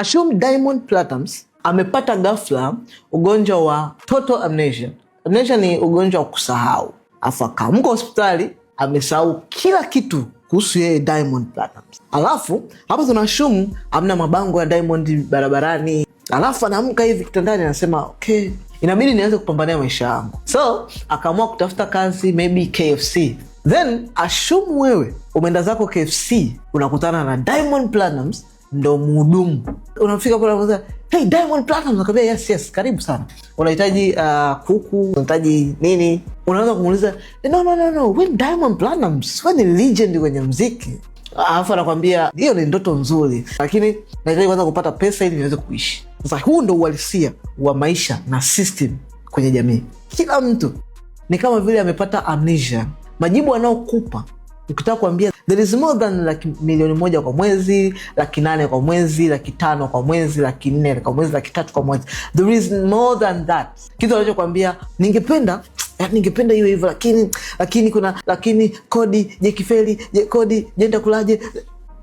Assume Diamond Platnumz amepata ghafla ugonjwa wa total amnesia. Amnesia ni ugonjwa wa kusahau. Afu akaamka hospitali amesahau kila kitu kuhusu yeye Diamond Platnumz. Alafu hapo tunashumu amna mabango ya Diamond barabarani. Alafu anaamka hivi kitandani anasema okay, inabidi nianze kupambania maisha yangu. So akaamua kutafuta kazi maybe KFC. Then assume wewe umeenda zako KFC, unakutana na Diamond Platnumz ndo mhudumu. Unafika pale unasema, "Hey Diamond Platnumz," akambia yes, karibu sana. Unahitaji kuku, unahitaji nini? Unaanza kumuuliza, "No, wewe Diamond Platnumz, wewe ni legend kwenye muziki." Alafu anakuambia, "Hiyo ni ndoto nzuri, lakini nahitaji kwanza kupata pesa ili niweze kuishi." Sasa huu ndo uhalisia wa maisha na system kwenye jamii. Kila mtu ni kama vile amepata amnesia. Majibu anaokupa ukitaka kuambia there is more than like 1,000,000 kwa mwezi, 800,000 kwa mwezi, 500,000 kwa mwezi, 400,000 kwa mwezi, 300,000 kwa mwezi. There is more than that. Kitu anachokuambia ningependa hiyo hivyo, lakini kodi je kifeli, kodi je nitakulaje,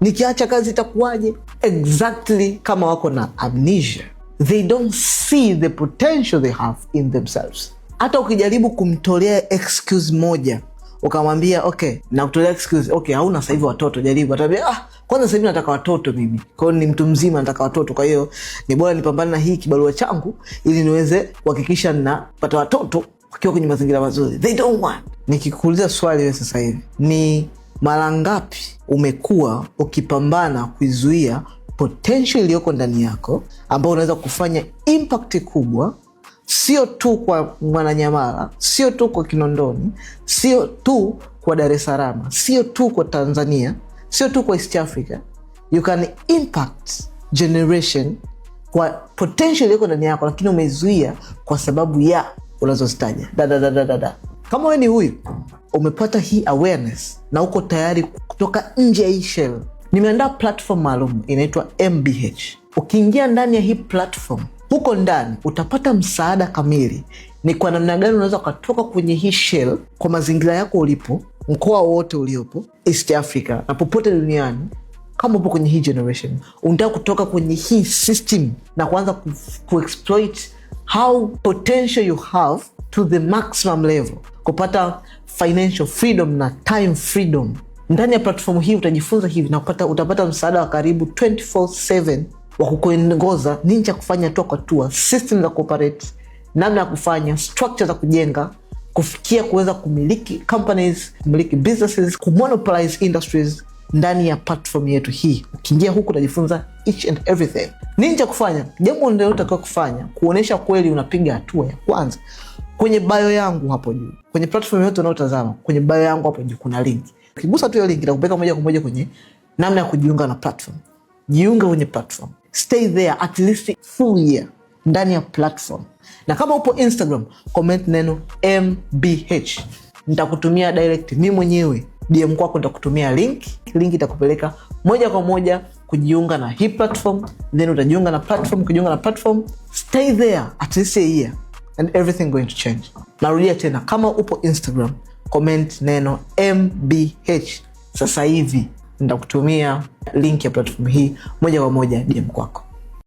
nikiacha kazi itakuwaje? Exactly kama wako na amnesia. They don't see the potential they have in themselves. Hata ukijaribu kumtolea excuse moja, ukamwambia okay, na kutolea excuse, okay, hauna sasa hivi watoto, jaribu. Ataambia kwanza sasa hivi nataka watoto mimi. Kwa hiyo ni mtu mzima nataka watoto. Kwa hiyo ni bora nipambane na hii kibarua changu ili niweze kuhakikisha ninapata watoto wakiwa kwenye mazingira mazuri. They don't want. Nikikuuliza swali wewe sasa hivi, ni mara ngapi umekuwa ukipambana kuizuia potential iliyoko ndani yako ambayo unaweza kufanya impact kubwa, sio tu kwa Mwananyamala, sio tu kwa Kinondoni, sio tu kwa Dar es Salaam, sio tu kwa Tanzania, sio tu kwa East Africa. You can impact generation kwa potential iliyoko ndani yako, lakini umeizuia kwa sababu ya unazozitaja. Kama wewe ni huyu, umepata hii awareness na uko tayari kutoka nje ya hii shell, nimeandaa platform maalum inaitwa MBH. Ukiingia ndani ya hii platform, huko ndani utapata msaada kamili ni kwa namna gani unaweza kutoka kwenye hii shell kwa mazingira yako ulipo, mkoa wote uliopo, East Africa na popote duniani. Kama upo kwenye hii generation, unataka kutoka kwenye hii system na kuanza kuexploit how potential you have to the maximum level, kupata financial freedom na time freedom. Ndani ya platform hii utajifunza hivi na utapata msaada wa karibu 24/7 wa kukuongoza nini cha kufanya hatua kwa hatua, system za cooperate, namna ya kufanya, structure za kujenga, kufikia kuweza kumiliki companies, kumiliki businesses, kumonopolize industries ndani ya platform yetu hii. Ukiingia huku utajifunza each and everything. Nini cha kufanya? Jambo ndio utakao kufanya kuonesha kweli unapiga hatua ya kwanza. Kwenye bio yangu hapo juu, kwenye platform yote unayotazama, kwenye bio yangu hapo juu kuna link. Ukigusa tu hiyo link itakupeleka moja kwa moja kwenye namna ya kujiunga na platform. Jiunga kwenye platform. Stay there at least full year ndani ya platform. Na kama upo Instagram, comment neno MBH. Nitakutumia direct mimi mwenyewe DM kwako, nitakutumia link itakupeleka moja kwa moja kujiunga na hii platform. Then utajiunga na platform, kujiunga na platform. Stay there at least a year and everything going to change. Narudia tena, kama upo Instagram, comment neno MBH. Sasa hivi nitakutumia link ya platform hii moja kwa moja DM kwako.